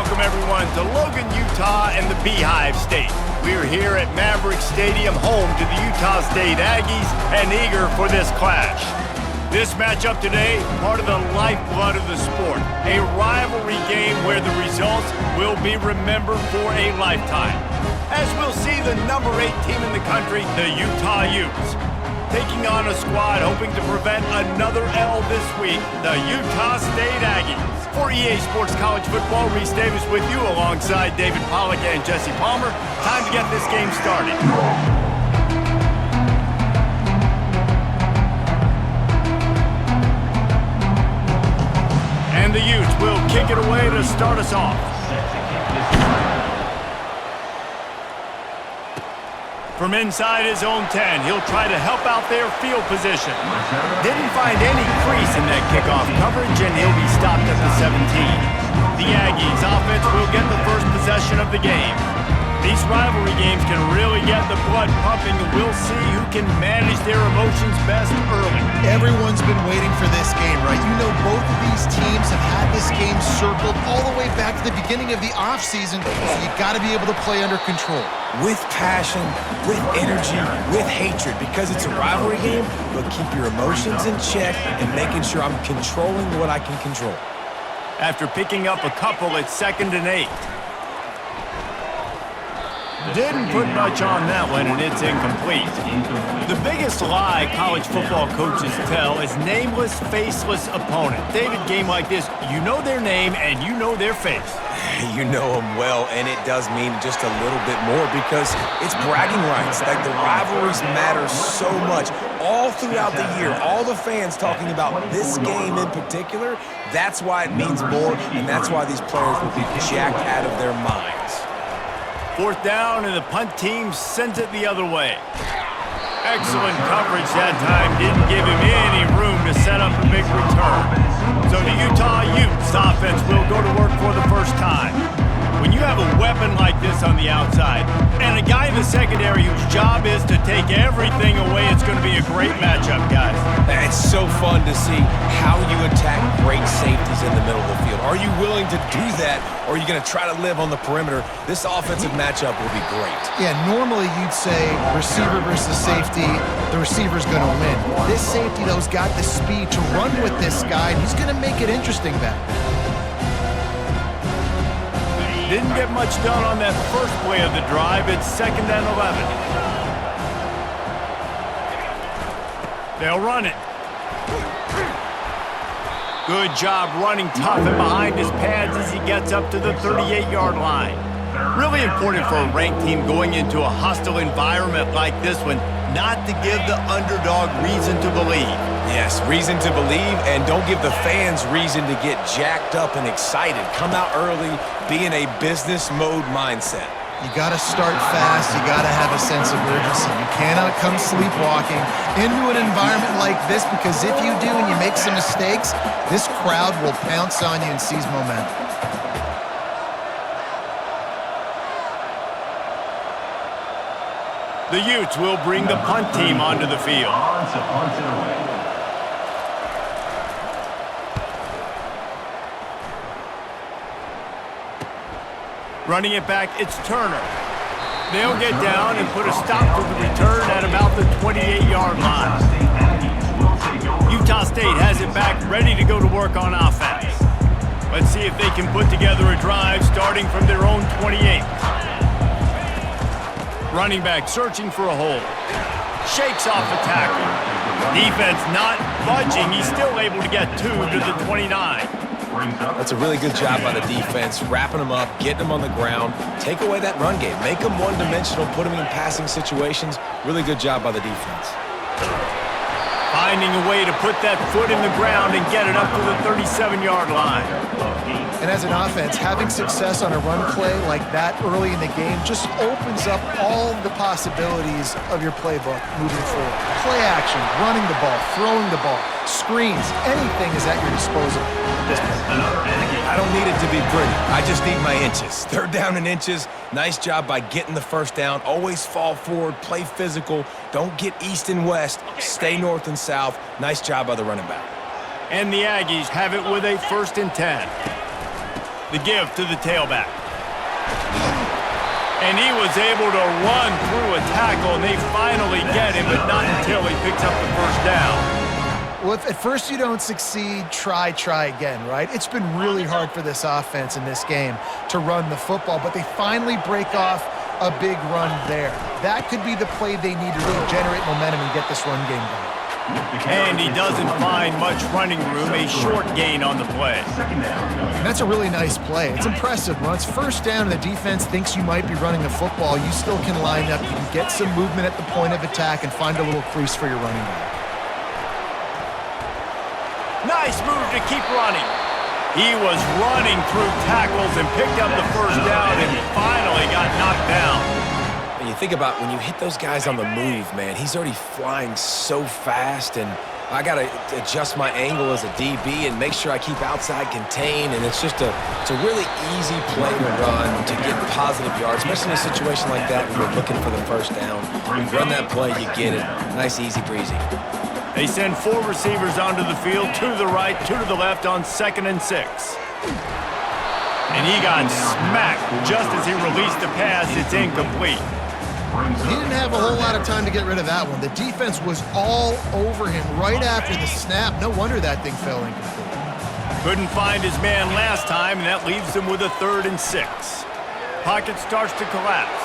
welcome everyone to Logan, Utah and the Beehive State. We're here at Maverick Stadium, home to the Utah State Aggies, and eager for this clash. This matchup today, part of the lifeblood of the sport, a rivalry game where the results will be remembered for a lifetime. As we'll see the number 8 team in the country, the Utah Utes, taking on a squad hoping to prevent another L this week, the Utah State Aggies. For EA Sports College Football, Reese Davis with you alongside David Pollack and Jesse Palmer. Time to get this game started. And the Utes will kick it away to start us off. From inside his own 10, he'll try to help out their field position. Didn't find any crease in that kickoff coverage, and he'll be stopped at the 17. The Aggies offense will get the first possession of the game. These rivalry games can really get the blood pumping, and we'll see who can manage their emotions best early. Everyone's been waiting for this game, right? You know, both of these teams have had this game circled all the way back to the beginning of the offseason, so you got to be able to play under control. With passion, with energy, with hatred, because it's a rivalry game, but keep your emotions in check and making sure I'm controlling what I can control. After picking up a couple, it's 2nd and 8. Didn't put much on that one, and it's incomplete. The biggest lie college football coaches tell is nameless, faceless opponent. David, game like this, you know their name and you know their face. You know them well, and it does mean just a little bit more because it's bragging rights. Like, the rivalries matter so much all throughout the year. All the fans talking about this game in particular, that's why it means more, and that's why these players will be jacked out of their minds. 4th down, and the punt team sends it the other way. Excellent coverage that time. Didn't give him any room to set up a big return. So the Utah Utes offense will go to work for the first time. When you have a weapon like this on the outside, and a guy in the secondary whose job is to take everything away, it's going to be a great matchup, guys. It's so fun to see how you attack great safeties in the middle of the field. Are you willing to do that, or are you going to try to live on the perimeter? This offensive matchup will be great. Yeah, normally you'd say receiver versus safety, the receiver's going to win. This safety, though, has got the speed to run with this guy, and he's going to make it interesting back there. Didn't get much done on that first play of the drive. It's 2nd and 11. They'll run it. Good job running tough and behind his pads as he gets up to the 38-yard line. Really important for a ranked team going into a hostile environment like this one, not to give the underdog reason to believe. Yes, reason to believe, and don't give the fans reason to get jacked up and excited. Come out early, be in a business mode mindset. You got to start fast. You got to have a sense of urgency. You cannot come sleepwalking into an environment like this, because if you do and you make some mistakes, this crowd will pounce on you and seize momentum. The Utes will bring the punt team onto the field. Running it back, it's Turner. They'll get down and put a stop to the return at about the 28-yard line. Utah State has it back, ready to go to work on offense. Let's see if they can put together a drive starting from their own 28. Running back searching for a hole. Shakes off a tackle. Defense not budging. He's still able to get 2 to the 29. That's a really good job by the defense, wrapping them up, getting them on the ground. Take away that run game. Make them one-dimensional, put them in passing situations. Really good job by the defense. Finding a way to put that foot in the ground and get it up to the 37-yard line. And as an offense, having success on a run play like that early in the game just opens up all the possibilities of your playbook moving forward. Play action, running the ball, throwing the ball, screens, anything is at your disposal at this point. I don't need it to be pretty. I just need my inches. 3rd down and inches. Nice job by getting the first down. Always fall forward, play physical. Don't get east and west. Stay north and south. Nice job by the running back. And the Aggies have it with a 1st and 10. The give to the tailback. And he was able to run through a tackle, and they finally get him, but not until he picks up the first down. Well, if at first you don't succeed, try again, right? It's been really hard for this offense in this game to run the football, but they finally break off a big run there. That could be the play they need to really generate momentum and get this run game going. And he doesn't find much running room, a short gain on the play. And that's a really nice play. It's impressive. When it's first down and the defense thinks you might be running the football, you still can line up. You can get some movement at the point of attack and find a little crease for your running back. Nice move to keep running. He was running through tackles and picked up the first down and finally got knocked down. When you think about when you hit those guys on the move, man, he's already flying so fast, and I got to adjust my angle as a DB and make sure I keep outside contained, and it's a really easy play to run to get positive yards, especially in a situation like that when you're looking for the first down. You run that play, you get it. Nice, easy breezy. They send 4 receivers onto the field, 2 to the right, 2 to the left on 2nd and 6. And he got smacked just as he released the pass. It's incomplete. He didn't have a whole lot of time to get rid of that one. The defense was all over him right after the snap. No wonder that thing fell incomplete. Couldn't find his man last time, and that leaves him with a 3rd and 6. Pocket starts to collapse.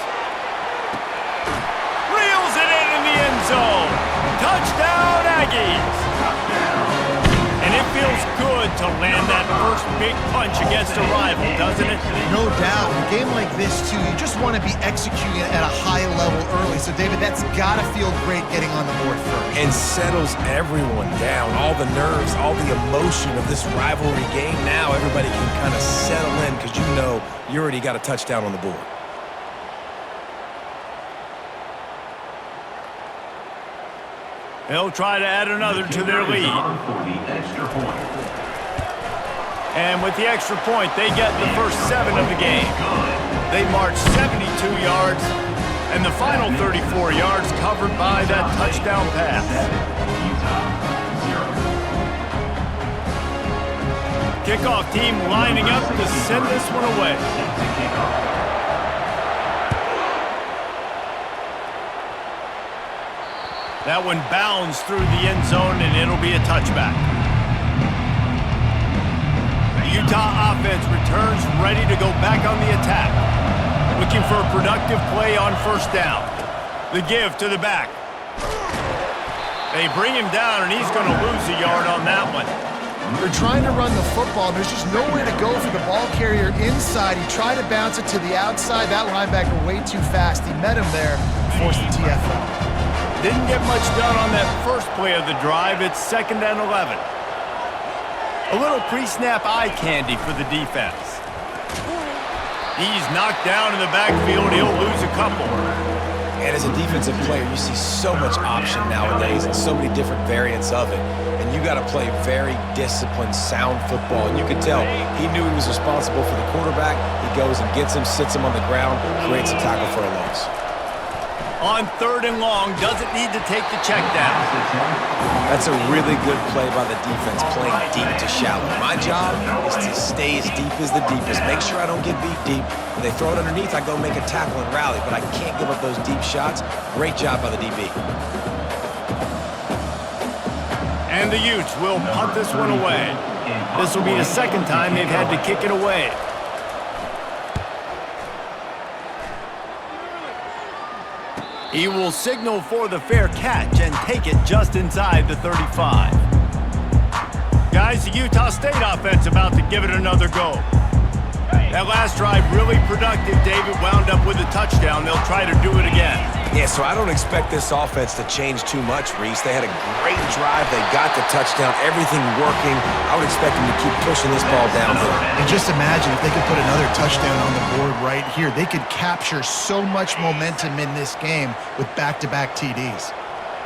Reels it in the end zone. Touchdown, Aggies! And it feels good to land that first big punch against a rival, doesn't it? No doubt. In a game like this, too, you just want to be executing at a high level early. So, David, that's got to feel great getting on the board first. And settles everyone down. All the nerves, all the emotion of this rivalry game. Now everybody can kind of settle in because you know you already got a touchdown on the board. They'll try to add another to their lead. And with the extra point, they get the first 7 of the game. They march 72 yards, and the final 34 yards covered by that touchdown pass. Kickoff team lining up to send this one away. That one bounds through the end zone, and it'll be a touchback. The Utah offense returns ready to go back on the attack. Looking for a productive play on first down. The give to the back. They bring him down, and he's going to lose a yard on that one. They're trying to run the football. There's just nowhere to go for the ball carrier inside. He tried to bounce it to the outside. That linebacker way too fast. He met him there and forced the TFL. Didn't get much done on that first play of the drive. It's 2nd and 11. A little pre-snap eye candy for the defense. He's knocked down in the backfield. He'll lose a couple. And as a defensive player, you see so much option nowadays and so many different variants of it. And you got to play very disciplined, sound football. And you could tell he knew he was responsible for the quarterback. He goes and gets him, sits him on the ground, creates a tackle for a loss. On 3rd and long, doesn't need to take the check down. That's a really good play by the defense, playing deep to shallow. My job is to stay as deep as the deepest. Make sure I don't get beat deep. When they throw it underneath, I go make a tackle and rally, but I can't give up those deep shots. Great job by the DB. And the Utes will punt this one away. This will be the 2nd time they've had to kick it away. He will signal for the fair catch and take it just inside the 35. Guys, the Utah State offense about to give it another go. That last drive really productive. David wound up with a touchdown. They'll try to do it again. Yeah, so I don't expect this offense to change too much, Reese. They had a great drive. They got the touchdown. Everything working. I would expect them to keep pushing this ball downhill. And just imagine if they could put another touchdown on the board right here. They could capture so much momentum in this game with back-to-back TDs.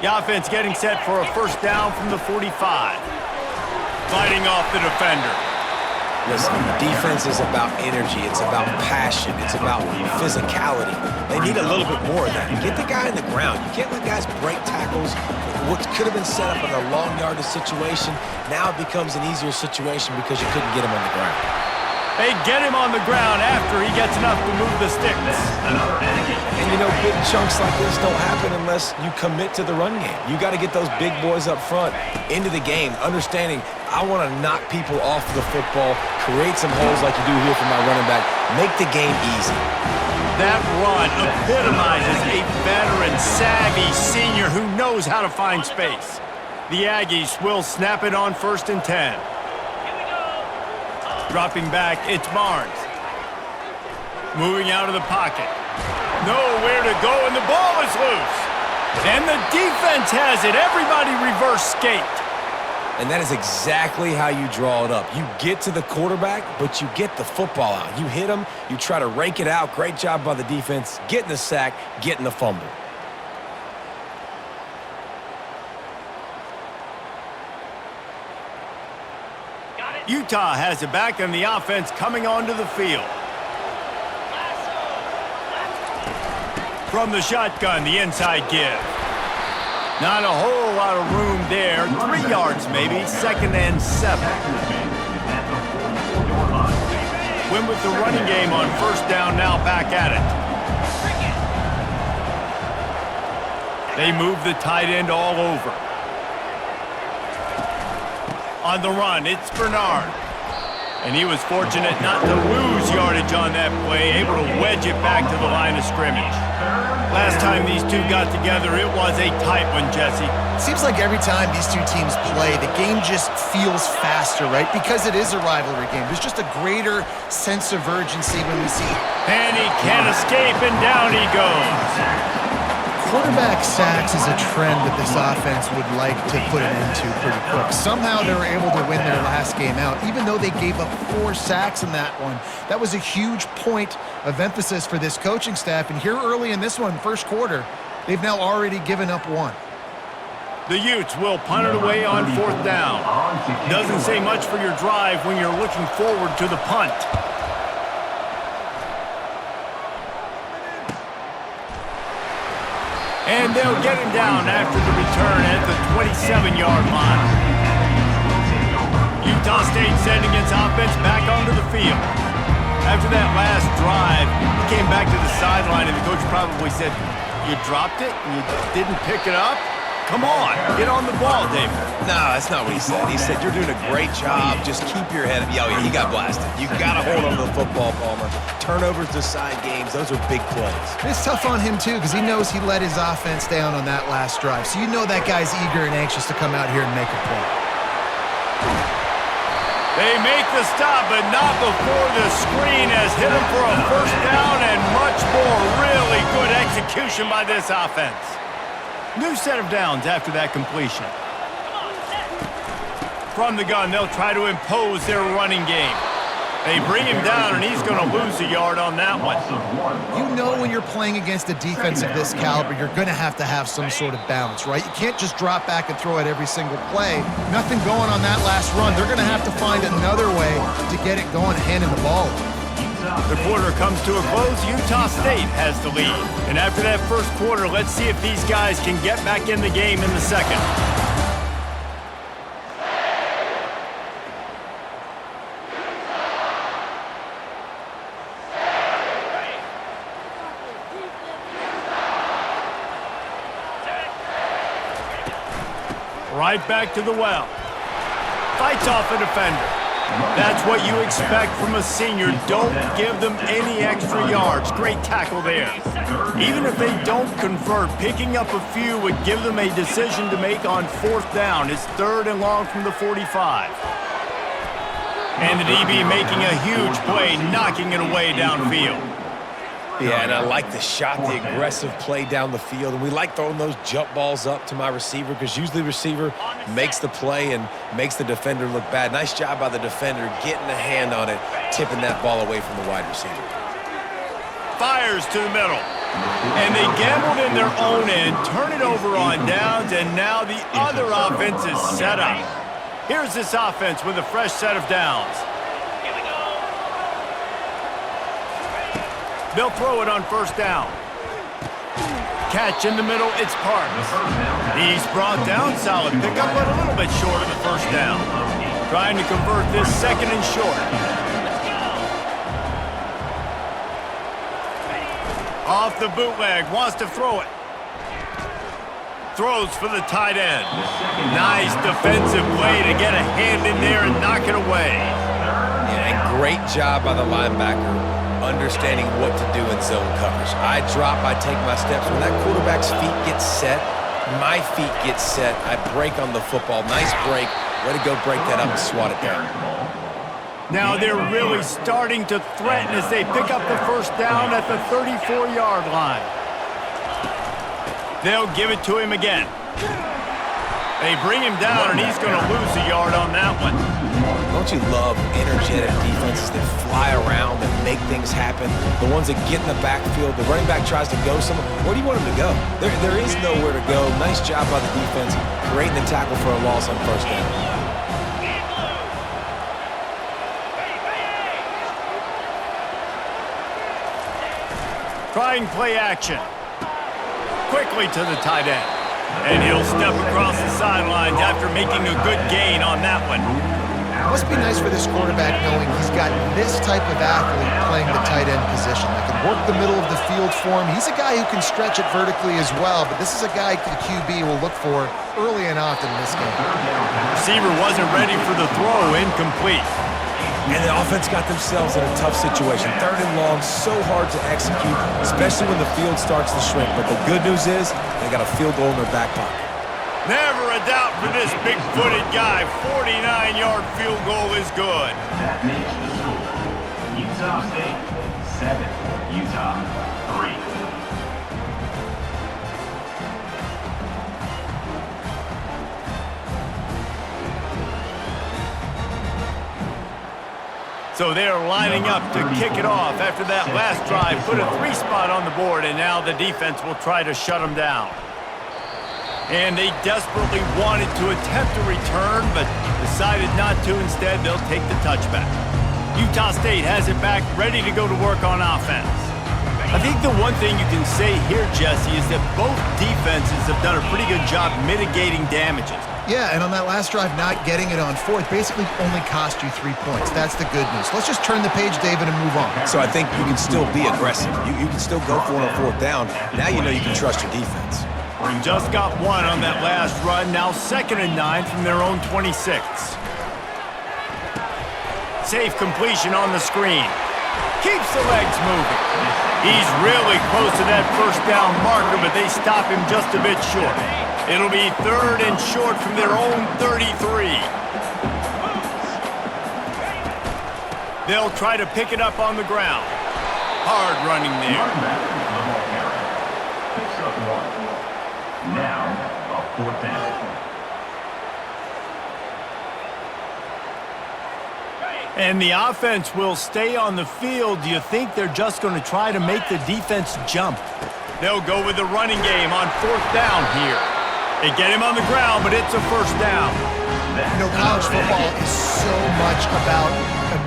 The offense getting set for a first down from the 45. Fighting off the defender. Listen, defense is about energy. It's about passion. It's about physicality. They need a little bit more of that. Get the guy in the ground. You can't let guys break tackles. What could have been set up in a long yardage situation, now it becomes an easier situation because you couldn't get him on the ground. They get him on the ground after he gets enough to move the sticks. And you know, big chunks like this don't happen unless you commit to the run game. You got to get those big boys up front into the game, understanding I want to knock people off the football, create some holes like you do here for my running back, make the game easy. That run epitomizes a veteran, savvy senior who knows how to find space. The Aggies will snap it on 1st and 10. Dropping back, it's Barnes. Moving out of the pocket. Nowhere to go, and the ball is loose. And the defense has it. Everybody reverse skate. And that is exactly how you draw it up. You get to the quarterback, but you get the football out. You hit him, you try to rake it out. Great job by the defense. Getting the sack, getting the fumble. Utah has it back, and the offense coming onto the field. From the shotgun, the inside give. Not a whole lot of room there. 3 yards maybe, 2nd and 7. Win with the running game on 1st down, now back at it. They move the tight end all over. On the run, it's Bernard. And he was fortunate not to lose yardage on that play, able to wedge it back to the line of scrimmage. Last time these two got together, it was a tight one, Jesse. Seems like every time these two teams play, the game just feels faster, right? Because it is a rivalry game. There's just a greater sense of urgency when we see. And he can't escape, and down he goes. Quarterback sacks is a trend that this offense would like to put an end to pretty quick. Somehow they were able to win their last game out, even though they gave up 4 sacks in that one. That was a huge point of emphasis for this coaching staff. And here early in this one, 1st quarter, they've now already given up 1. The Utes will punt it away on 4th down. Doesn't say much for your drive when you're looking forward to the punt. And they'll get him down after the return at the 27-yard line. Utah State sending its offense back onto the field. After that last drive, he came back to the sideline, and the coach probably said, "You dropped it? You didn't pick it up? Come on, get on the ball, David." No, that's not what he said. He said, "You're doing a great job. Just keep your head up." Yeah, he got blasted. You got to hold on to the football, Palmer. Turnovers decide games. Those are big plays. It's tough on him, too, because he knows he let his offense down on that last drive. So you know that guy's eager and anxious to come out here and make a play. They make the stop, but not before the screen has hit him for a 1st down and much more. Really good execution by this offense. New set of downs after that completion. From the gun, they'll try to impose their running game. They bring him down, and he's going to lose a yard on that one. You know when you're playing against a defense of this caliber, you're going to have some sort of balance, right? You can't just drop back and throw it every single play. Nothing going on that last run. They're going to have to find another way to get it going, handing the ball. The quarter comes to a close. Utah State has the lead. And after that 1st quarter, let's see if these guys can get back in the game in the 2nd. Right back to the well. Fights off a defender. That's what you expect from a senior. Don't give them any extra yards. Great tackle there. Even if they don't convert, picking up a few would give them a decision to make on 4th down. It's 3rd and long from the 45. And the DB making a huge play, knocking it away downfield. Yeah, and I like the shot, the aggressive play down the field. And we like throwing those jump balls up to my receiver because usually the receiver makes the play and makes the defender look bad. Nice job by the defender getting a hand on it, tipping that ball away from the wide receiver. Fires to the middle. And they gambled in their own end, turn it over on downs, and now the other offense is set up. Here's this offense with a fresh set of downs. They'll throw it on 1st down. Catch in the middle, it's Parks. He's brought down, solid pickup, but a little bit short of the 1st down. Trying to convert this 2nd and short. Off the bootleg, wants to throw it. Throws for the tight end. Nice defensive play to get a hand in there and knock it away. Yeah, and great job by the linebacker understanding what to do in zone coverage. I drop, I take my steps. When that quarterback's feet get set, my feet get set, I break on the football. Nice break. Way to go break that up and swat it down. Now they're really starting to threaten as they pick up the first down at the 34-yard line. They'll give it to him again. They bring him down, and he's going to lose a yard on that one. Don't you love energetic defenses that fly around and make things happen? The ones that get in the backfield, the running back tries to go somewhere. Where do you want him to go? There is nowhere to go. Nice job by the defense, creating the tackle for a loss on first down. Trying play action. Quickly to the tight end. And he'll step across the sidelines after making a good gain on that one. It must be nice for this quarterback knowing he's got this type of athlete playing the tight end position that can work the middle of the field for him. He's a guy who can stretch it vertically as well, but this is a guy the QB will look for early and often in this game. Receiver wasn't ready for the throw, incomplete. And the offense got themselves in a tough situation. Third and long, so hard to execute, especially when the field starts to shrink. But the good news is they got a field goal in their back pocket. Never a doubt for this big-footed guy. 49-yard field goal is good. That makes the score. Utah State 7, Utah 3. So they're lining up to kick it off after that last drive. Put a 3-spot on the board, and now the defense will try to shut them down. And they desperately wanted to attempt a return, but decided not to. Instead, they'll take the touchback. Utah State has it back, ready to go to work on offense. I think the one thing you can say here, Jesse, is that both defenses have done a pretty good job mitigating damages. Yeah, and on that last drive, not getting it on fourth basically only cost you 3 points. That's the good news. Let's just turn the page, David, and move on. So I think you can still be aggressive. You can still go for it on fourth down. Now you know you can trust your defense. Just got one on that last run. Now 2nd and 9 from their own 26. Safe completion on the screen. Keeps the legs moving. He's really close to that first down marker, but they stop him just a bit short. It'll be 3rd and short from their own 33. They'll try to pick it up on the ground. Hard running there. Picks up 1. Now, a 4th down. And the offense will stay on the field. Do you think they're just going to try to make the defense jump? They'll go with the running game on 4th down here. They get him on the ground, but it's a first down. You know, college football is so much about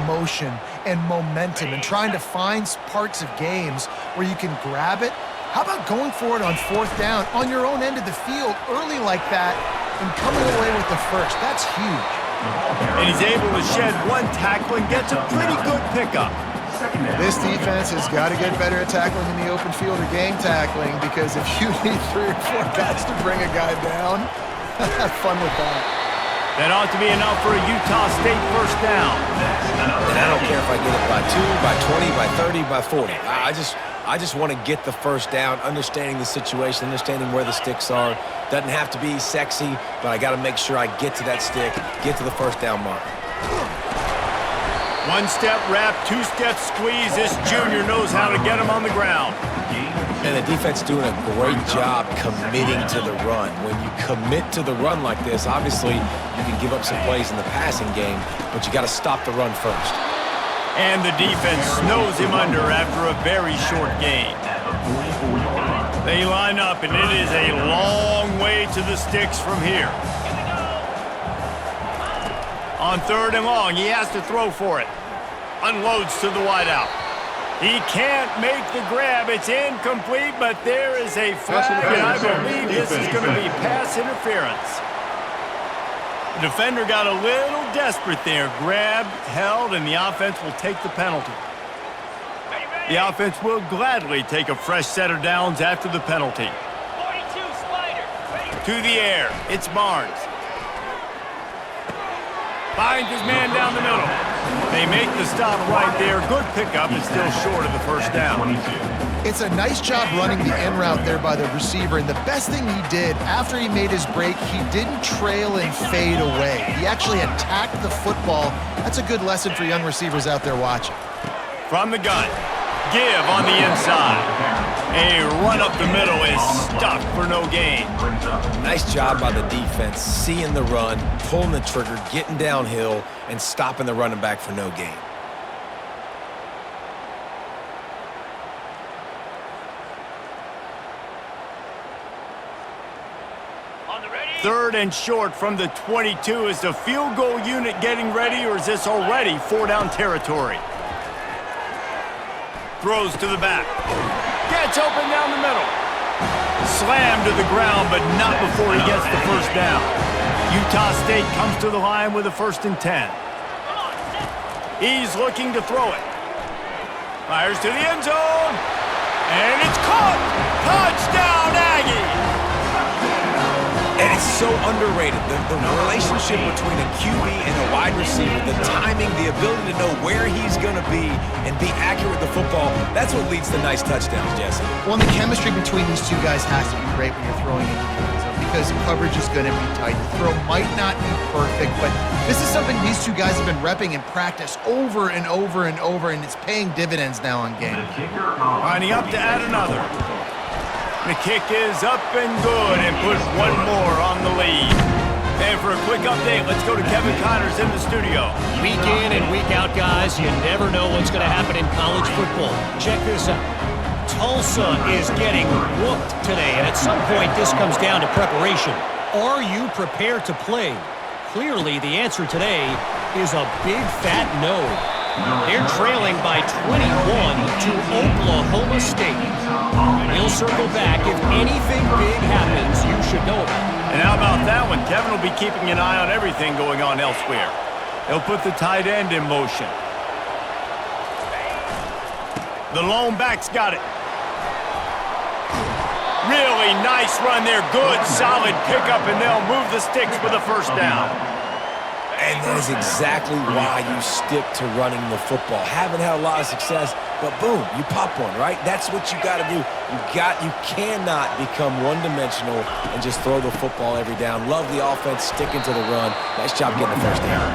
emotion and momentum and trying to find parts of games where you can grab it. How about going for it on 4th down on your own end of the field early like that and coming away with the first? That's huge. And he's able to shed one tackle and gets a pretty good pickup. This defense has got to get better at tackling in the open field or game tackling, because if you need 3 or 4 guys to bring a guy down, have fun with that. That ought to be enough for a Utah State first down. And I don't care if I get it by 2, by 20, by 30, by 40. I just want to get the first down, understanding the situation, understanding where the sticks are. Doesn't have to be sexy, but I got to make sure I get to that stick, get to the first down mark. 1-step wrap, 2-step squeeze. This junior knows how to get him on the ground. And the defense doing a great job committing to the run. When you commit to the run like this, obviously you can give up some plays in the passing game, but you got to stop the run first. And the defense snows him under after a very short gain. They line up, and it is a long way to the sticks from here. On 3rd and long, he has to throw for it. Unloads to the wideout. He can't make the grab. It's incomplete, but there is a flag, and I believe this is going to be pass interference. The defender got a little desperate there. Grabbed, held, and the offense will take the penalty. The offense will gladly take a fresh set of downs after the penalty. 42 Spider. To the air, it's Barnes. Finds his man down the middle. They make the stop right there. Good pickup, and still short of the first down. It's a nice job running the in route there by the receiver, and the best thing he did after he made his break, he didn't trail and fade away. He actually attacked the football. That's a good lesson for young receivers out there watching. From the gun, give on the inside. A run up the middle is stuffed for no gain. Nice job by the defense, seeing the run, pulling the trigger, getting downhill, and stopping the running back for no gain. Third and short from the 22. Is the field goal unit getting ready, or is this already four-down territory? Throws to the back. Gets open down the middle. Slammed to the ground, but not before he gets the first down. Utah State comes to the line with a 1st and 10. He's looking to throw it. Fires to the end zone. And it's caught. Touchdown, Aggies. And it's so underrated. The relationship between a QB and a wide receiver, the timing, the ability to know where he's going to be and be accurate with the football, that's what leads to nice touchdowns, Jesse. Well, and the chemistry between these two guys has to be great when you're throwing into the end zone because coverage is going to be tight. The throw might not be perfect, but this is something these two guys have been repping in practice over and over and over, and it's paying dividends now on game. Lining up to add another. The kick is up and good and puts one more on the lead. And for a quick update, let's go to Kevin Connors in the studio. Week in and week out, guys, you never know what's going to happen in college football. Check this out. Tulsa is getting whooped today, and at some point this comes down to preparation. Are you prepared to play? Clearly, the answer today is a big fat no. They're trailing by 21 to Oklahoma State. He'll circle back. If anything big happens, you should know about it. And how about that one? Kevin will be keeping an eye on everything going on elsewhere. He'll put the tight end in motion. The lone back's got it. Really nice run there. Good, solid pickup, and they'll move the sticks for the first down. And that is exactly why you stick to running the football. Haven't had a lot of success, but boom, you pop one, right? That's what you got to do. You cannot become one-dimensional and just throw the football every down. Love the offense, sticking to the run. Nice job getting the first down.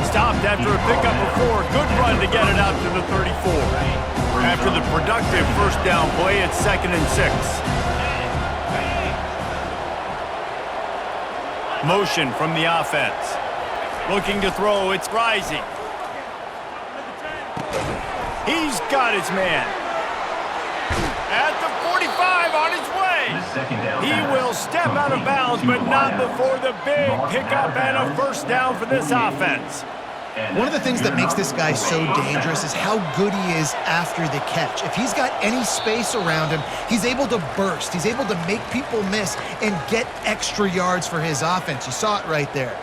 Stopped after a pickup of 4. Good run to get it out to the 34. After the productive first down play, it's 2nd and 6. Motion from the offense. Looking to throw, it's Rising. He's got his man. At the 45 on his way. He will step out of bounds, but not before the big pickup and a first down for this offense. One of the things that makes this guy so dangerous is how good he is after the catch. If he's got any space around him, he's able to burst. He's able to make people miss and get extra yards for his offense. You saw it right there.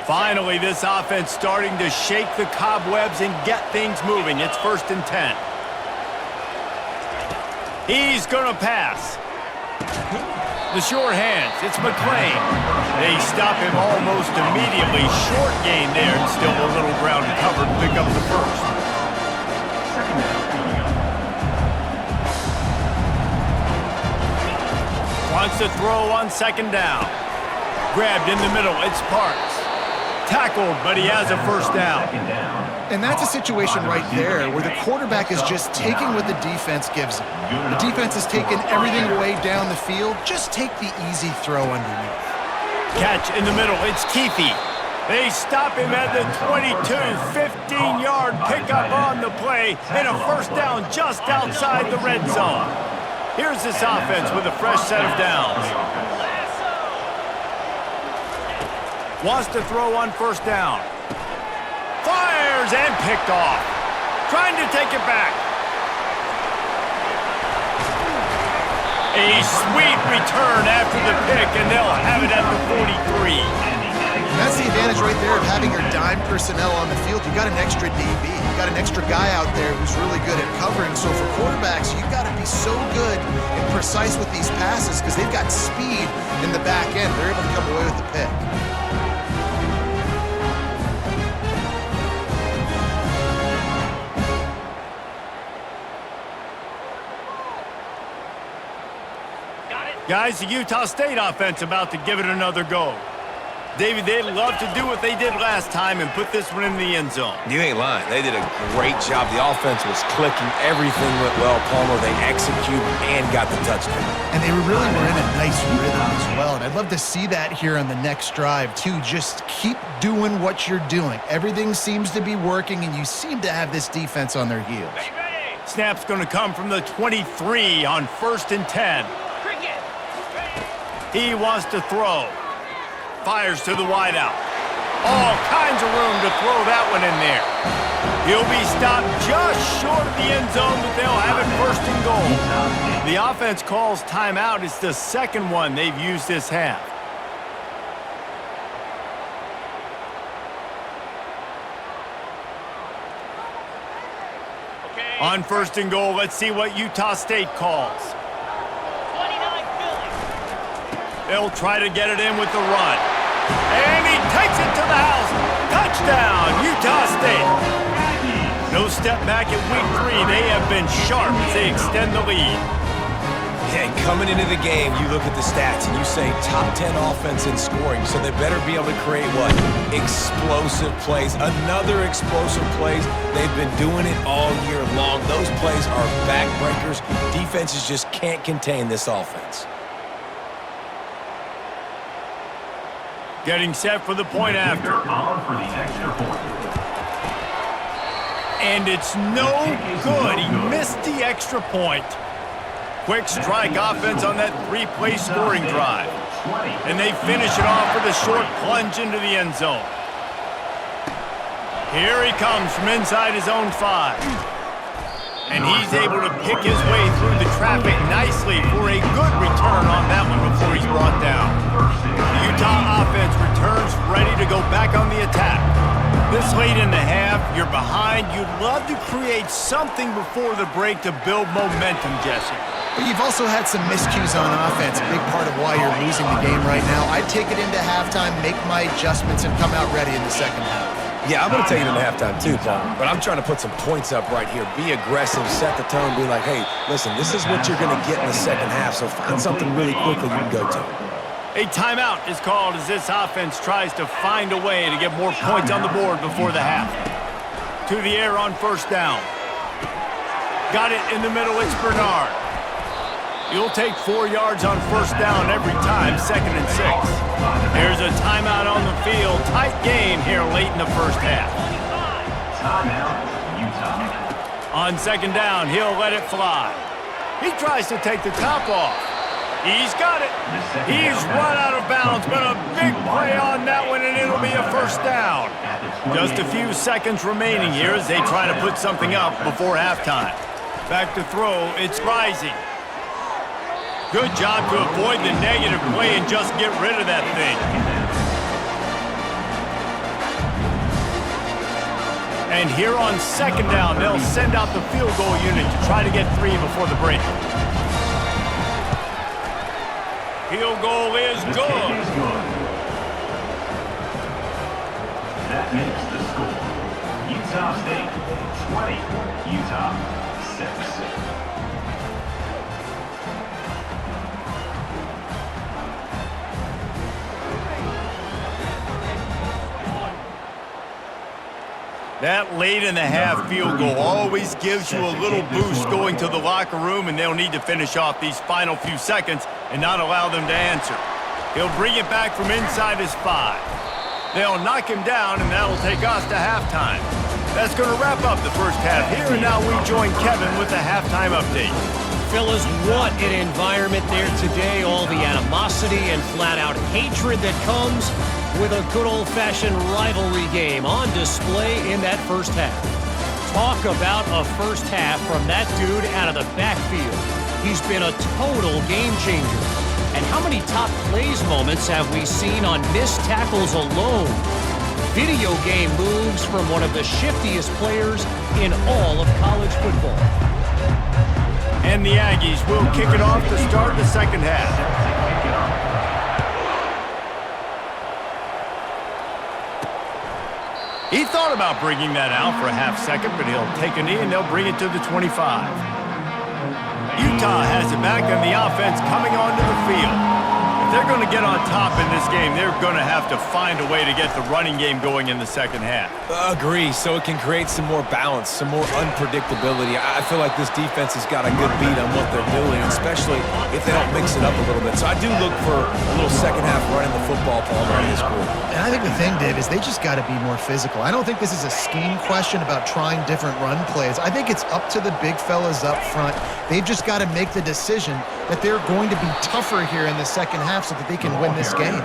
Finally, this offense starting to shake the cobwebs and get things moving. It's 1st and 10. He's going to pass. The short hands, it's McClain. They stop him almost immediately. Short gain there, and still a little ground covered. Pick up the first. Wants to throw on 2nd down. Grabbed in the middle, it's Parks. Tackled, but he has a first down. And that's a situation right there where the quarterback is just taking what the defense gives him. The defense has taken everything away down the field. Just take the easy throw underneath. Catch in the middle, it's Keefe. They stop him at the 22, 15-yard pickup on the play, and a first down just outside the red zone. Here's this offense with a fresh set of downs. Wants to throw on 1st down. Fires and picked off. Trying to take it back. A sweet return after the pick, and they'll have it at the 43. And that's the advantage right there of having your dime personnel on the field. You got an extra DB. You got an extra guy out there who's really good at covering. So for quarterbacks, you've got to be so good and precise with these passes because they've got speed in the back end. They're able to come away with the pick. Guys, the Utah State offense about to give it another go. David, they'd love to do what they did last time and put this one in the end zone. You ain't lying. They did a great job. The offense was clicking. Everything went well, Palmer. They executed and got the touchdown. And they really were in a nice rhythm as well. And I'd love to see that here on the next drive, too. Just keep doing what you're doing. Everything seems to be working, and you seem to have this defense on their heels. Snap's going to come from the 23 on 1st and 10. He wants to throw. Fires to the wideout. All kinds of room to throw that one in there. He'll be stopped just short of the end zone, but they'll have it 1st and goal. The offense calls timeout. It's the second one they've used this half. On 1st and goal, let's see what Utah State calls. They'll try to get it in with the run. And he takes it to the house. Touchdown, Utah State. No step back in week 3. They have been sharp as they extend the lead. And coming into the game, you look at the stats and you say top 10 offense in scoring, so they better be able to create what? Explosive plays. Another explosive plays. They've been doing it all year long. Those plays are backbreakers. Defenses just can't contain this offense. Getting set for the point after. And it's no good. He missed the extra point. Quick strike offense on that 3-play scoring drive. And they finish it off with a short plunge into the end zone. Here he comes from inside his own 5. And he's able to pick his way through the traffic nicely for a good return on that one before he's brought down. The Utah offense returns ready to go back on the attack. This late in the half, you're behind. You'd love to create something before the break to build momentum, Jesse. But you've also had some miscues on offense, a big part of why you're losing the game right now. I'd take it into halftime, make my adjustments, and come out ready in the second half. Yeah, I'm going to take it into halftime too, Paul. But I'm trying to put some points up right here. Be aggressive, set the tone, be like, hey, listen, this is what you're going to get in the second half, so find something really quickly you can go to. A timeout is called as this offense tries to find a way to get more points on the board before the half. To the air on 1st down. Got it in the middle, it's Bernard. You'll take 4 yards on 1st down every time, 2nd and 6. There's a timeout on the field. Tight game here late in the first half. Timeout, Utah. On 2nd down, he'll let it fly. He tries to take the top off. He's got it. He's run out of bounds, but a big play on that one, and it'll be a 1st down. Just a few seconds remaining here as they try to put something up before halftime. Back to throw, it's Rising. Good job to avoid the negative play and just get rid of that thing. And here on 2nd down, they'll send out the field goal unit to try to get 3 before the break. Field goal is good. That makes the score. Utah State 20, Utah 6. That late in the half field goal always gives you a little boost going to the locker room, and they'll need to finish off these final few seconds and not allow them to answer. He'll bring it back from inside his 5. They'll knock him down, and that'll take us to halftime. That's going to wrap up the first half here, and now we join Kevin with the halftime update. Fellas, what an environment there today. All the animosity and flat-out hatred that comes with a good old-fashioned rivalry game on display in that first half. Talk about a first half from that dude out of the backfield. He's been a total game changer. And how many top plays moments have we seen on missed tackles alone? Video game moves from one of the shiftiest players in all of college football. And the Aggies will kick it off to start the second half. He thought about bringing that out for a half second, but he'll take a knee and they'll bring it to the 25. Utah has it back and the offense coming onto the field. If they're going to get on top in this game, they're going to have to find a way to get the running game going in the second half. Agree, so it can create some more balance, some more unpredictability. I feel like this defense has got a good beat on what they're doing, especially if they don't mix it up a little bit. So I do look for a little second half running the football ball in this group. And I think the thing, Dave, is they just got to be more physical. I don't think this is a scheme question about trying different run plays. I think it's up to the big fellas up front. They've just got to make the decision that they're going to be tougher here in the second half so that they can win this game.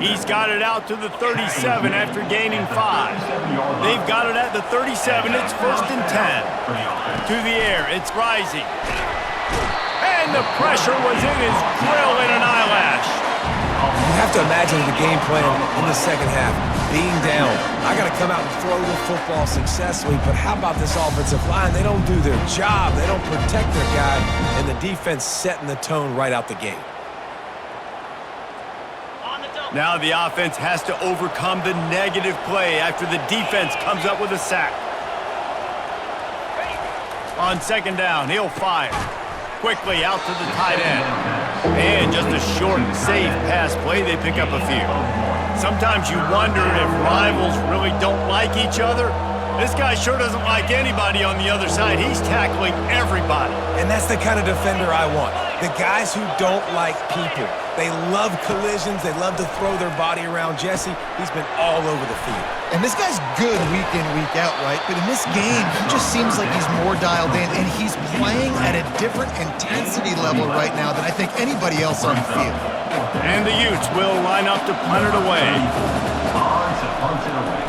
He's got it out to the 37 after gaining 5. They've got it at the 37. It's 1st and 10. To the air. It's rising. And the pressure was in his grill in an eyelash. You have to imagine the game plan in the second half. Being down, I got to come out and throw the football successfully, but how about this offensive line? They don't do their job. They don't protect their guy, and the defense setting the tone right out the gate. Now the offense has to overcome the negative play after the defense comes up with a sack. On second down, he'll fire. Quickly out to the tight end. And just a short, safe pass play, they pick up a few. Sometimes you wonder if rivals really don't like each other. This guy sure doesn't like anybody on the other side. He's tackling everybody. And that's the kind of defender I want. The guys who don't like people. They love collisions. They love to throw their body around. Jesse, he's been all over the field. And this guy's good week in, week out, right? But in this game, he just seems like he's more dialed in, and he's playing at a different intensity level right now than I think anybody else on the field. And the Utes will line up to punt it away. On to punt it away.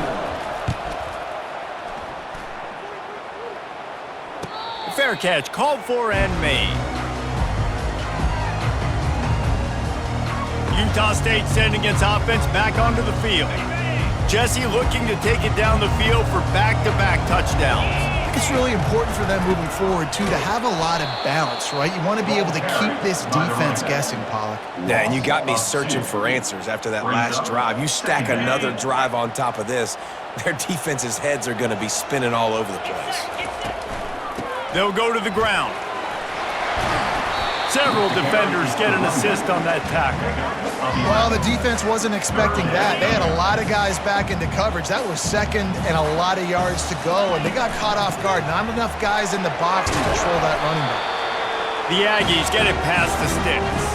Fair catch called for and made. Utah State sending its offense back onto the field. Jesse looking to take it down the field for back-to-back touchdowns. I think it's really important for them moving forward, too, to have a lot of balance, right? You want to be able to keep this defense guessing, Pollock. Yeah, and you got me searching for answers after that last drive. You stack another drive on top of this, their defense's heads are going to be spinning all over the place. They'll go to the ground. Several defenders get an assist on that tackle. Well, the defense wasn't expecting that. They had a lot of guys back into coverage. That was second and a lot of yards to go, and they got caught off guard. Not enough guys in the box to control that running back. The Aggies get it past the sticks.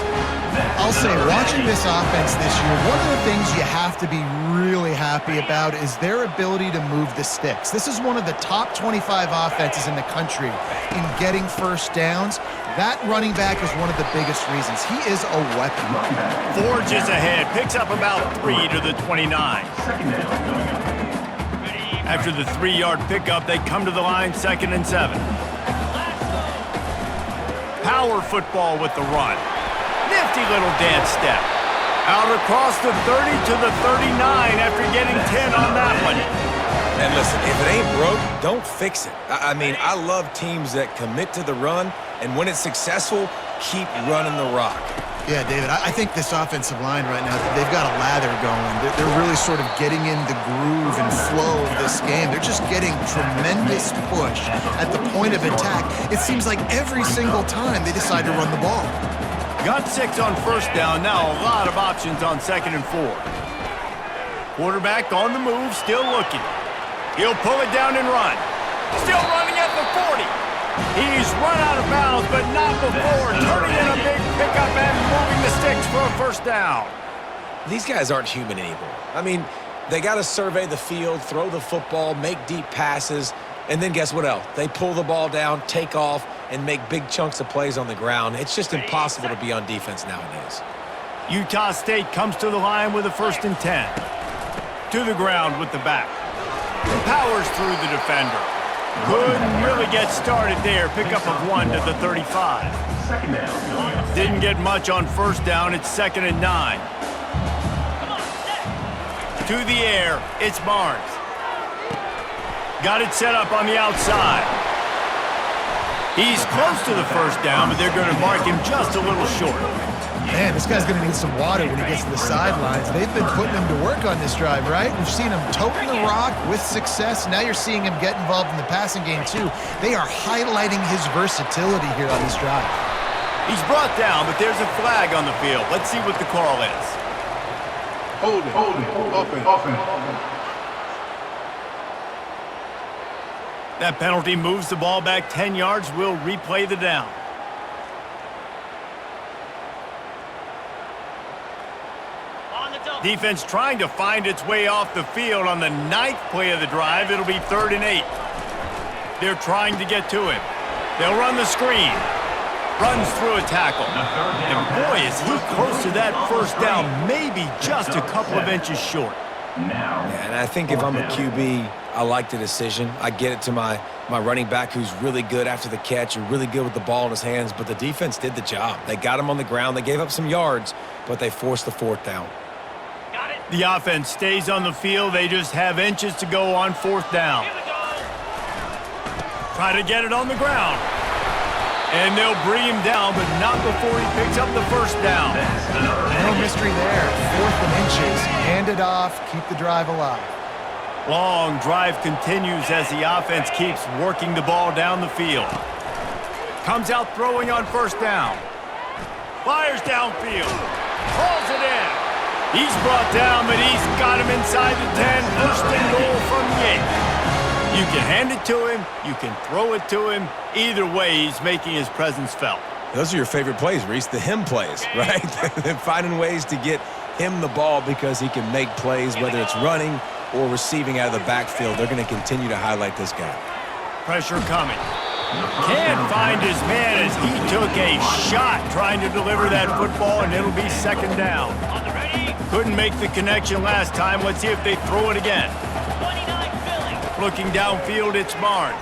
I'll say, watching this offense this year, one of the things you have to be really happy about is their ability to move the sticks. This is one of the top 25 offenses in the country in getting first downs. That running back is one of the biggest reasons. He is a weapon. Forges ahead, picks up about 3 to the 29. After the 3-yard pickup, they come to the line, 2nd and 7. Power football with the run. Nifty little dance step. Out across the 30 to the 39 after getting 10 on that one. And listen, if it ain't broke, don't fix it. I mean, I love teams that commit to the run, and when it's successful, keep running the rock. Yeah, David, I think this offensive line right now, they've got a lather going. They're really sort of getting in the groove and flow of this game. They're just getting tremendous push at the point of attack. It seems like every single time they decide to run the ball. Got 6 on first down, now a lot of options on 2nd and 4. Quarterback on the move, still looking. He'll pull it down and run. Still running at the 40. He's run out of bounds, but not before turning in a big pickup and moving the sticks for a first down. These guys aren't human anymore. I mean, they got to survey the field, throw the football, make deep passes, and then guess what else? They pull the ball down, take off, and make big chunks of plays on the ground. It's just impossible to be on defense nowadays. Utah State comes to the line with a 1st and 10. To the ground with the back. Powers through the defender. Couldn't really get started there. Pickup of 1 to the 35. Second down. Didn't get much on first down. It's 2nd and 9. To the air, it's Barnes. Got it set up on the outside. He's close to the first down, but they're going to mark him just a little short. Man, this guy's going to need some water when he gets to the sidelines. They've been putting him to work on this drive, right? We've seen him toting the rock with success. Now you're seeing him get involved in the passing game, too. They are highlighting his versatility here on this drive. He's brought down, but there's a flag on the field. Let's see what the call is. Holding. Offense. That penalty moves the ball back 10 yards. We'll replay the down. Defense trying to find its way off the field on the 9th play of the drive. It'll be 3rd and 8. They're trying to get to him. They'll run the screen. Runs through a tackle. And boy, is he close to that first down. Maybe just a couple of inches short. Yeah, and I think if I'm a QB, I like the decision. I get it to my running back who's really good after the catch and really good with the ball in his hands, but the defense did the job. They got him on the ground. They gave up some yards, but they forced the 4th down. The offense stays on the field. They just have inches to go on 4th down. Try to get it on the ground. And they'll bring him down, but not before he picks up the first down. No mystery there. 4th and inches. Hand it off. Keep the drive alive. Long drive continues as the offense keeps working the ball down the field. Comes out throwing on first down. Fires downfield. Hauls it in. He's brought down, but he's got him inside the 10. First and goal from the 8. You can hand it to him. You can throw it to him. Either way, he's making his presence felt. Those are your favorite plays, Reese, the him plays, right? Finding ways to get him the ball because he can make plays, whether it's running or receiving out of the backfield. They're going to continue to highlight this guy. Pressure coming. Can't find his man as he took a shot trying to deliver that football, and it'll be 2nd down. Couldn't make the connection last time. Let's see if they throw it again. Looking downfield, it's Barnes.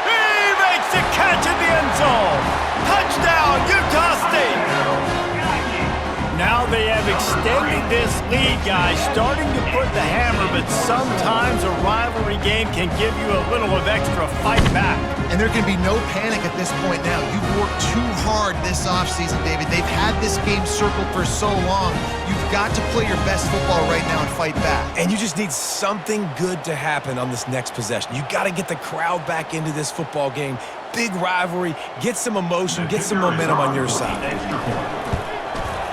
He makes the catch in the end zone. Touchdown, Utah State. Now they have extended this lead, guys, starting to put the hammer, but sometimes a rivalry game can give you a little of extra fight back. And there can be no panic at this point now. You've worked too hard this offseason, David. They've had this game circled for so long. You've got to play your best football right now and fight back. And you just need something good to happen on this next possession. You got to get the crowd back into this football game. Big rivalry. Get some emotion. Get some momentum on your side.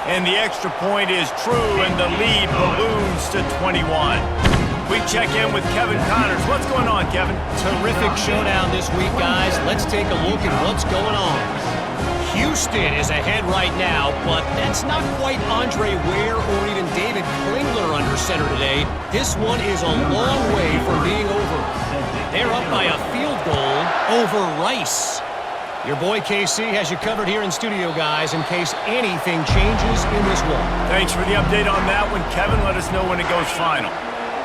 And the extra point is true, and the lead balloons to 21. We check in with Kevin Connors. What's going on, Kevin? Terrific showdown this week, guys. Let's take a look at what's going on. Houston is ahead right now, but that's not quite Andre Ware or even David Klingler under center today. This one is a long way from being over. They're up by a field goal over Rice. Your boy KC has you covered here in studio, guys, in case anything changes in this one. Thanks for the update on that one, Kevin. Let us know when it goes final.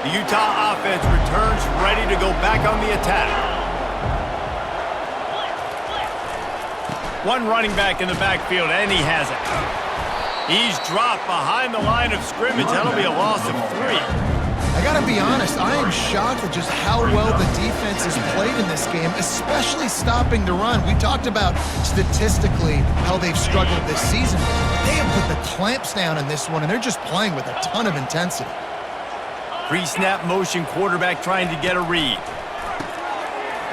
The Utah offense returns ready to go back on the attack. One running back in the backfield, and he has it. He's dropped behind the line of scrimmage. That'll be a loss of 3. I gotta be honest, I am shocked at just how well the defense has played in this game, especially stopping the run. We talked about statistically how they've struggled this season. They have put the clamps down in this one, and they're just playing with a ton of intensity. Pre-snap motion quarterback trying to get a read.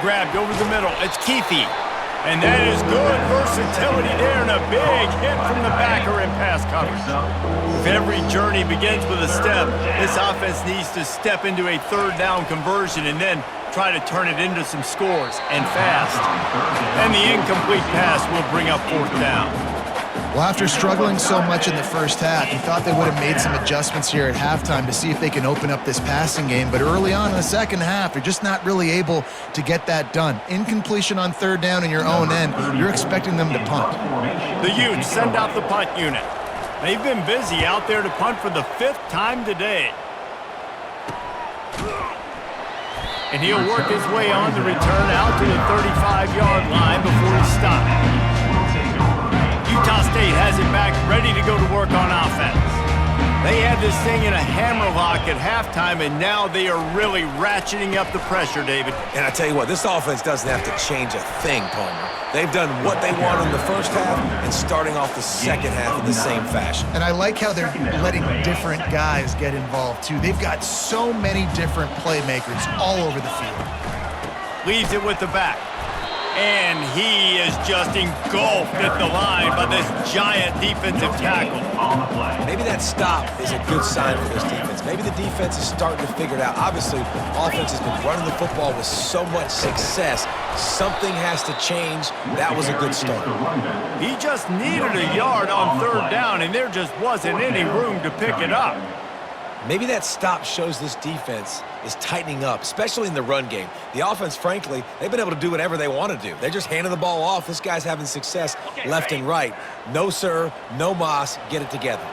Grabbed over the middle. It's Keefe. And that is good versatility there, and a big hit from the backer in pass coverage. If every journey begins with a step, this offense needs to step into a 3rd down conversion and then try to turn it into some scores, and fast. And the incomplete pass will bring up 4th down. Well, after struggling so much in the first half, you thought they would have made some adjustments here at halftime to see if they can open up this passing game. But early on in the second half, they're just not really able to get that done. Incompletion on 3rd down in your own end, you're expecting them to punt. The Utes send out the punt unit. They've been busy out there to punt for the 5th time today. And he'll work his way on the return out to the 35-yard line before he stopped. Utah State has it back, ready to go to work on offense. They had this thing in a hammerlock at halftime, and now they are really ratcheting up the pressure, David. And I tell you what, this offense doesn't have to change a thing, Palmer. They've done what they want in the first half and starting off the second half in the same fashion. And I like how they're letting different guys get involved, too. They've got so many different playmakers all over the field. Leaves it with the back. And he is just engulfed at the line by this giant defensive tackle. Maybe that stop is a good sign for this defense. Maybe the defense is starting to figure it out. Obviously, offense has been running the football with so much success. Something has to change. That was a good start. He just needed a yard on third down, and there just wasn't any room to pick it up. Maybe that stop shows this defense is tightening up, especially in the run game. The offense, frankly, they've been able to do whatever they want to do. They're just handing the ball off. This guy's having success left and right. No, sir, no mas. Get it together.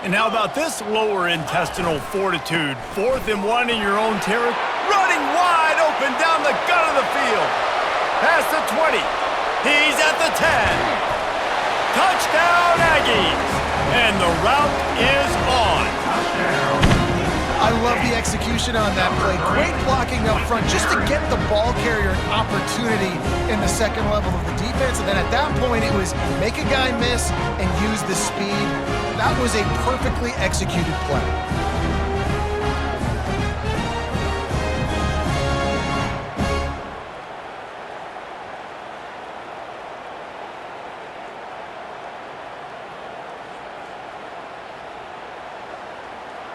And how about this lower intestinal fortitude? 4th and 1 in your own territory. Running wide open down the gut of the field. Past the 20. He's at the 10. Touchdown, Aggies. And the route is on. I love the execution on that play. Great blocking up front just to get the ball carrier an opportunity in the second level of the defense. And then at that point, it was make a guy miss and use the speed. That was a perfectly executed play.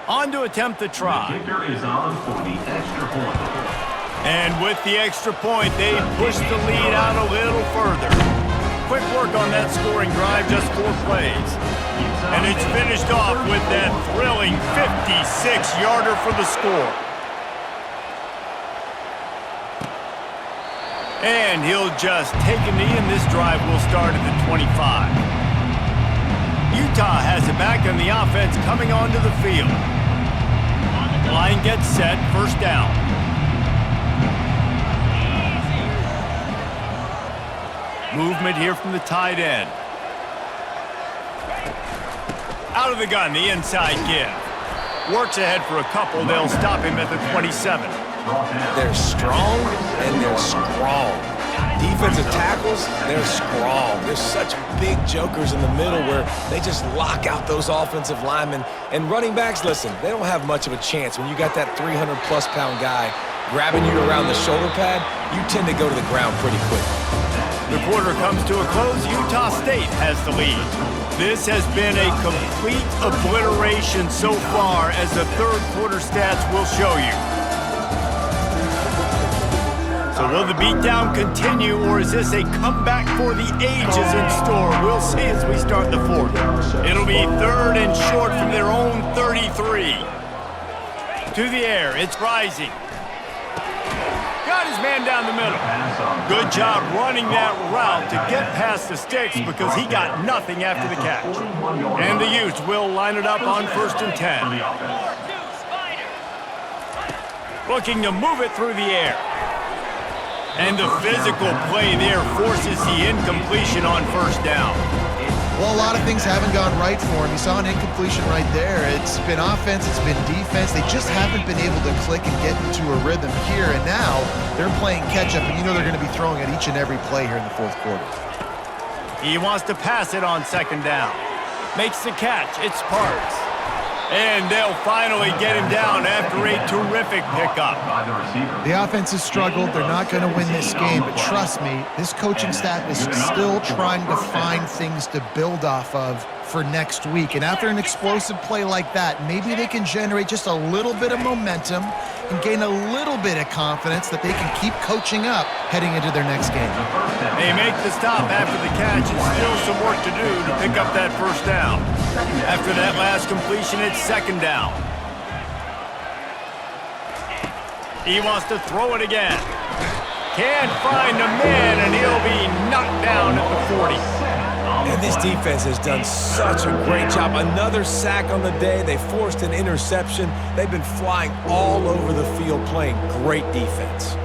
On to attempt the try. The kicker is on for the extra point. And with the extra point, they push the lead out a little further. Quick work on that scoring drive, just 4 plays. And it's finished off with that thrilling 56-yarder for the score. And he'll just take a knee, and this drive will start at the 25. Utah has it back, and the offense coming onto the field. Line gets set, first down. Movement here from the tight end. Out of the gun, the inside give. Works ahead for a couple. They'll stop him at the 27. They're strong and they're strong. Defensive tackles, they're strong. There's such big jokers in the middle where they just lock out those offensive linemen. And running backs, listen, they don't have much of a chance. When you got that 300-plus pound guy grabbing you around the shoulder pad, you tend to go to the ground pretty quick. The quarter comes to a close. Utah State has the lead. This has been a complete obliteration so far, as the third quarter stats will show you. So will the beatdown continue, or is this a comeback for the ages in store? We'll see as we start the fourth. It'll be 3rd and short from their own 33. To the air, it's rising. Got his man down the middle. Good job running that route to get past the sticks, because he got nothing after the catch. And the Utes will line it up on 1st and 10. Looking to move it through the air. And the physical play there forces the incompletion on 1st down. Well, a lot of things haven't gone right for him. You saw an incompletion right there. It's been offense, it's been defense. They just haven't been able to click and get into a rhythm here. And now they're playing catch-up, and you know they're going to be throwing at each and every play here in the 4th quarter. He wants to pass it on 2nd down. Makes the catch. It's Parks. And they'll finally get him down after a terrific pickup. The offense has struggled. They're not going to win this game, but trust me, this coaching staff is still trying to find things to build off of for next week. And after an explosive play like that, maybe they can generate just a little bit of momentum and gain a little bit of confidence that they can keep coaching up heading into their next game. They make the stop after the catch, and still some work to do to pick up that 1st down. After that last completion, it's 2nd down. He wants to throw it again. Can't find a man, and he'll be knocked down at the 40. And this defense has done such a great job. Another sack on the day. They forced an interception. They've been flying all over the field playing great defense.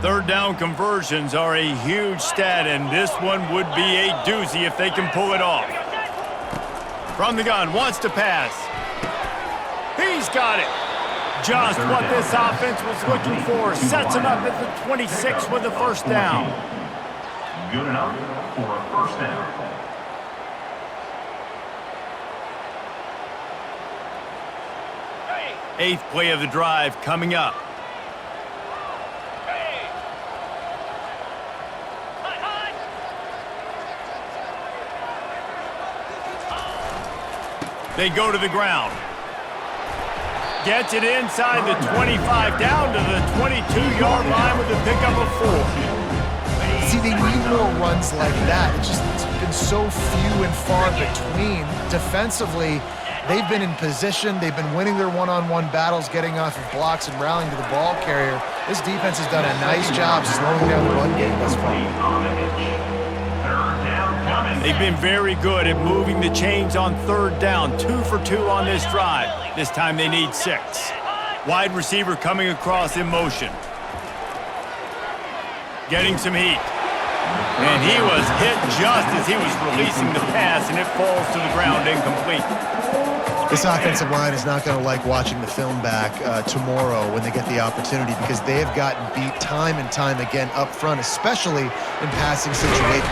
Third down conversions are a huge stat, and this one would be a doozy if they can pull it off. From the gun, wants to pass. He's got it. Just what this offense was looking for. Sets him up at the 26 with the first down. Good enough for a first down. Eighth play of the drive coming up. They go to the ground. Gets it inside the 25, down to the 22-yard line with a pickup of 4. See, they need more runs like that. It's been so few and far between. Defensively, they've been in position. They've been winning their one-on-one battles, getting off of blocks and rallying to the ball carrier. This defense has done a nice job slowing down the run game thus far. They've been very good at moving the chains on third down. 2 for 2 on this drive. This time they need 6. Wide receiver coming across in motion. Getting some heat. And he was hit just as he was releasing the pass, and it falls to the ground incomplete. This offensive line is not going to like watching the film back tomorrow when they get the opportunity, because they have gotten beat time and time again up front, especially in passing situations.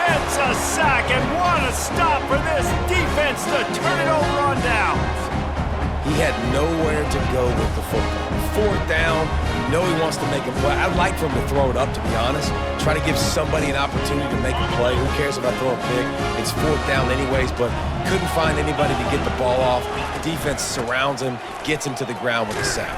It's a sack, and what a stop for this defense to turn it over on downs. He had nowhere to go with the football. Fourth down, you know he wants to make a play. I'd like for him to throw it up, to be honest. Try to give somebody an opportunity to make a play. Who cares if I throw a pick? It's fourth down anyways, but couldn't find anybody to get the ball off. The defense surrounds him, gets him to the ground with a sack.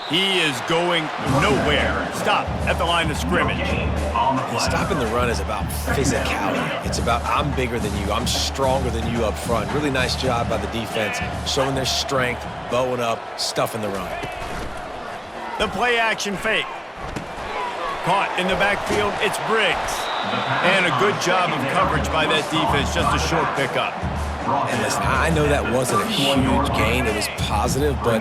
He is going nowhere. Stop at the line of scrimmage. And stopping the run is about physicality. It's about I'm bigger than you. I'm stronger than you up front. Really nice job by the defense, showing their strength, bowing up, stuffing the run. The play action fake. Caught in the backfield, it's Briggs. And a good job of coverage by that defense, just a short pickup. And listen, I know that wasn't a huge gain. It was positive, but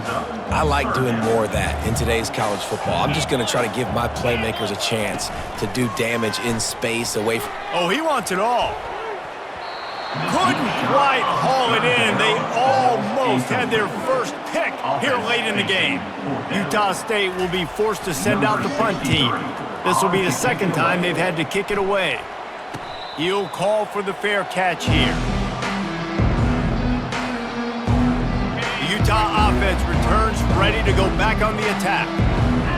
I like doing more of that in today's college football. I'm just going to try to give my playmakers a chance to do damage in space away from... Oh, he wants it all. Couldn't quite haul it in. They almost had their first pick here late in the game. Utah State will be forced to send out the punt team. This will be the second time they've had to kick it away. He'll call for the fair catch here. Utah offense returns ready to go back on the attack.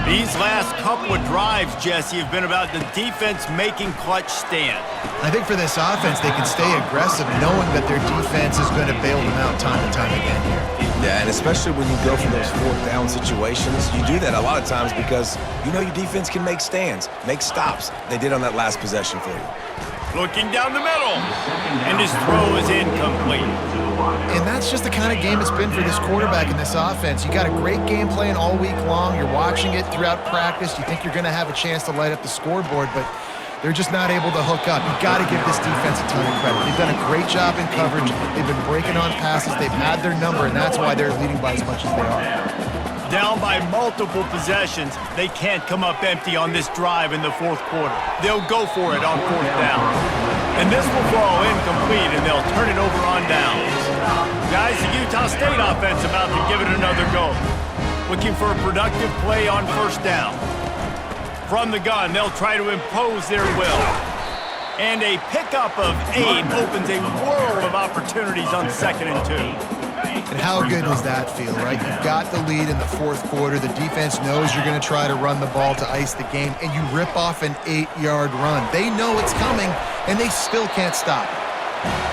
These last couple of drives, Jesse, have been about the defense making clutch stand. I think for this offense, they can stay aggressive knowing that their defense is going to bail them out time and time again here. Yeah, and especially when you go for those fourth down situations, you do that a lot of times because you know your defense can make stands, make stops. They did on that last possession for you. Looking down the middle, and his throw is incomplete. And that's just the kind of game it's been for this quarterback in this offense. You got a great game plan all week long. You're watching it throughout practice. You think you're going to have a chance to light up the scoreboard, but they're just not able to hook up. You got to give this defense a ton of credit. They've done a great job in coverage. They've been breaking on passes. They've had their number, and that's why they're leading by as much as they are. Down by multiple possessions, they can't come up empty on this drive in the fourth quarter. They'll go for it on fourth down. And this will fall incomplete, and they'll turn it over on downs. Guys, the Utah State offense about to give it another go. Looking for a productive play on first down. From the gun, they'll try to impose their will. And a pickup of 8 opens a world of opportunities on 2nd and 2. And how good does that feel, right? You've got the lead in the fourth quarter. The defense knows you're going to try to run the ball to ice the game, and you rip off an 8-yard run. They know it's coming, and they still can't stop it.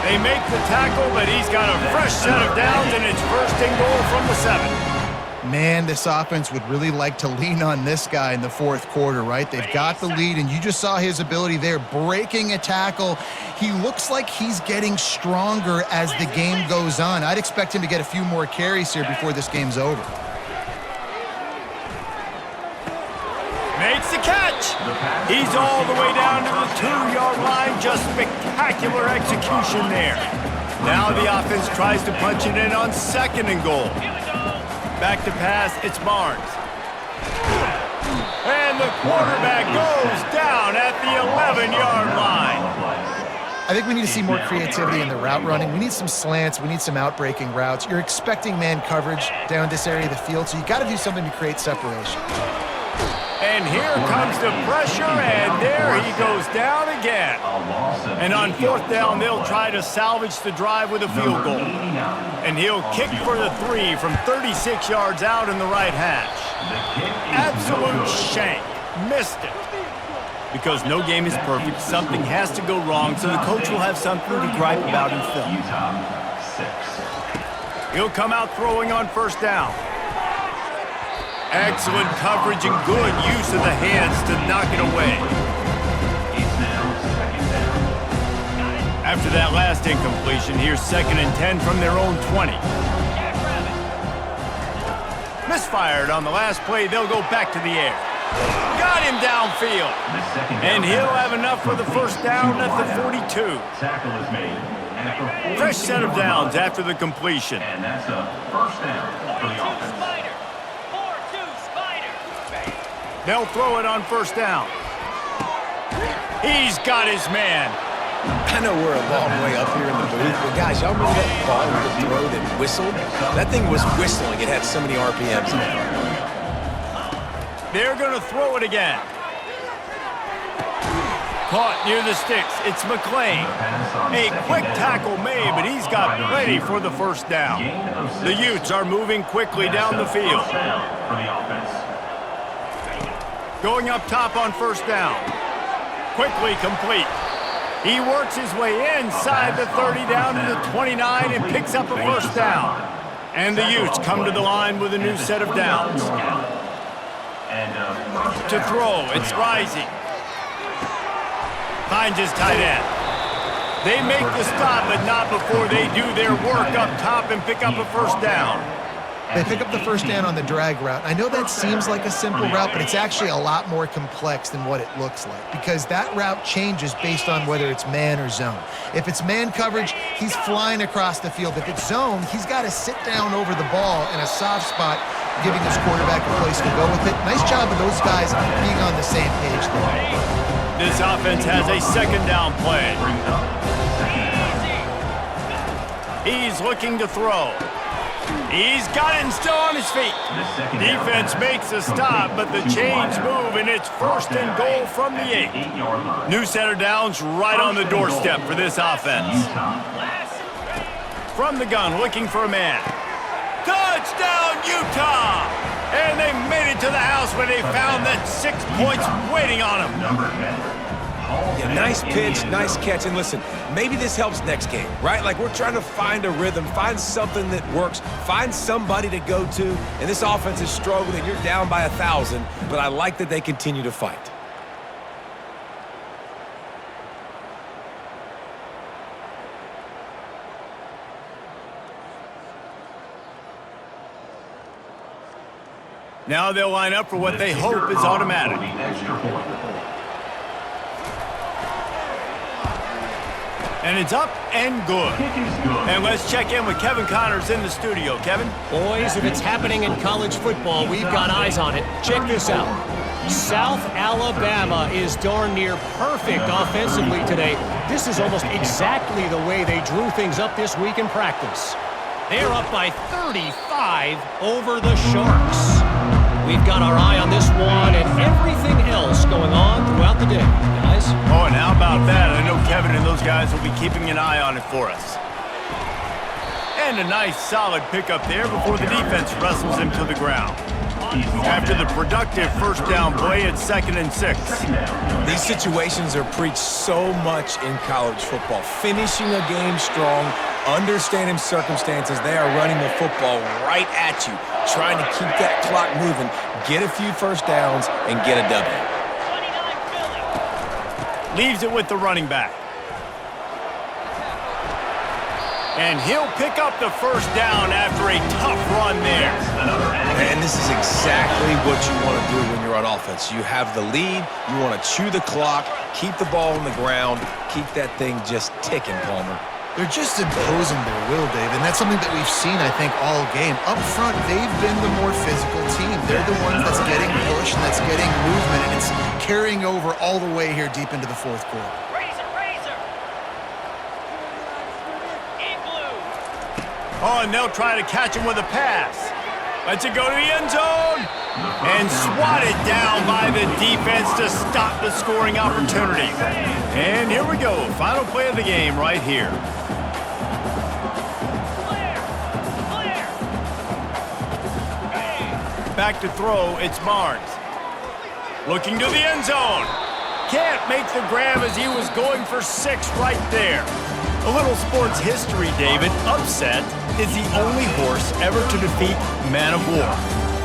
They make the tackle, but he's got a fresh set of downs, and it's first and goal from the 7. Man, this offense would really like to lean on this guy in the fourth quarter, right? They've got the lead, and you just saw his ability there, breaking a tackle. He looks like he's getting stronger as the game goes on. I'd expect him to get a few more carries here before this game's over. Makes the catch. He's all the way down to the 2-yard line. Just spectacular execution there. Now the offense tries to punch it in on 2nd and goal. Back to pass, it's Barnes. And the quarterback goes down at the 11-yard line. I think we need to see more creativity in the route running. We need some slants. We need some out-breaking routes. You're expecting man coverage down this area of the field, so you got to do something to create separation. And here comes the pressure, and there he goes down again. And on 4th down, they'll try to salvage the drive with a field goal. And he'll kick for the 3 from 36 yards out in the right hash. Absolute shank. Missed it. Because no game is perfect, something has to go wrong, so the coach will have something to gripe about in film. He'll come out throwing on 1st down. Excellent coverage and good use of the hands to knock it away. After that last incompletion, here's 2nd and 10 from their own 20. Misfired on the last play, they'll go back to the air. Got him downfield. And he'll have enough for the 1st down at the 42. Tackle is made. Fresh set of downs after the completion. And that's a 1st down for the offense. They'll throw it on 1st down. He's got his man. I know we're a long way up here in the booth, but guys, y'all remember that ball with the throw that whistled? That thing was whistling. It had so many RPMs on it. They're going to throw it again. Caught near the sticks. It's McLean. A quick tackle made, but he's got plenty for the 1st down. The Utes are moving quickly down the field. Going up top on 1st down. Quickly complete. He works his way inside the 30 down to the 29 and picks up a 1st down. And the Utes come to the line with a new set of downs. To throw, it's Rising. Finds his tight end. They make the stop, but not before they do their work up top and pick up a 1st down. They pick up the 1st down on the drag route. I know that seems like a simple route, but it's actually a lot more complex than what it looks like because that route changes based on whether it's man or zone. If it's man coverage, he's flying across the field. If it's zone, he's got to sit down over the ball in a soft spot, giving his quarterback a place to go with it. Nice job of those guys being on the same page there. This offense has a 2nd down play. He's looking to throw. He's got it and still on his feet. Defense makes a stop, but the chains move, and it's 1st and goal from the 8. New set of downs right on the doorstep for this offense. From the gun, looking for a man. Touchdown, Utah! And they made it to the house when they found that 6 points waiting on them. Yeah, nice pitch, nice catch. And listen, maybe this helps next game, right? Like we're trying to find a rhythm, find something that works, find somebody to go to. And this offense is struggling. You're down by 1,000, but I like that they continue to fight. Now they'll line up for what they hope is automatic. And it's up and good. And let's check in with Kevin Connors in the studio. Kevin? Boys, if it's happening in college football, we've got eyes on it. Check this out. South Alabama is darn near perfect offensively today. This is almost exactly the way they drew things up this week in practice. They're up by 35 over the Sharks. We've got our eye on this one and everything else going on throughout the day, guys. Oh, and how about that? I know Kevin and those guys will be keeping an eye on it for us. And a nice, solid pickup there before the defense wrestles him to the ground. After the productive 1st down play, it's 2nd and 6. These situations are preached so much in college football. Finishing a game strong, understanding circumstances. They are running the football right at you, trying to keep that clock moving, get a few 1st downs, and get a W. Leaves it with the running back. And he'll pick up the 1st down after a tough run there. And this is exactly what you want to do when you're on offense. You have the lead, you want to chew the clock, keep the ball on the ground, keep that thing just ticking, Palmer. They're just imposing their will, Dave, and that's something that we've seen, I think, all game. Up front, they've been the more physical team. They're the ones that's getting pushed and that's getting movement, and it's carrying over all the way here deep into the fourth quarter. Oh, and they'll try to catch him with a pass. Lets it go to the end zone. And swatted down by the defense to stop the scoring opportunity. And here we go. Final play of the game right here. Back to throw, it's Barnes. Looking to the end zone. Can't make the grab as he was going for 6 right there. A little sports history, David. Upset is the only horse ever to defeat Man of War.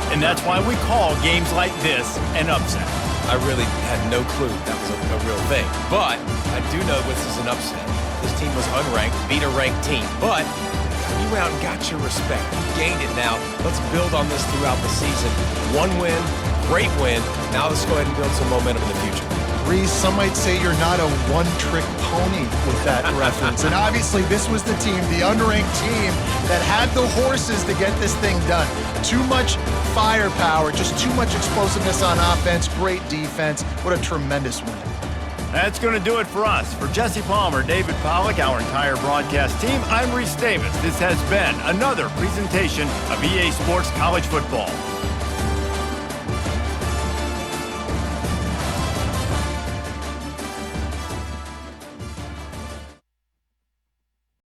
And that's why we call games like this an upset. I really had no clue that was a real thing. But I do know this is an upset. This team was unranked, beat a ranked team. But you went out and got your respect. You gained it now. Let's build on this throughout the season. One win, great win. Now let's go ahead and build some momentum in the future. Reese, some might say you're not a one-trick pony with that reference. And obviously, this was the team, the unranked team, that had the horses to get this thing done. Too much firepower, just too much explosiveness on offense, great defense. What a tremendous win. That's going to do it for us. For Jesse Palmer, David Pollack, our entire broadcast team, I'm Reese Davis. This has been another presentation of EA Sports College Football.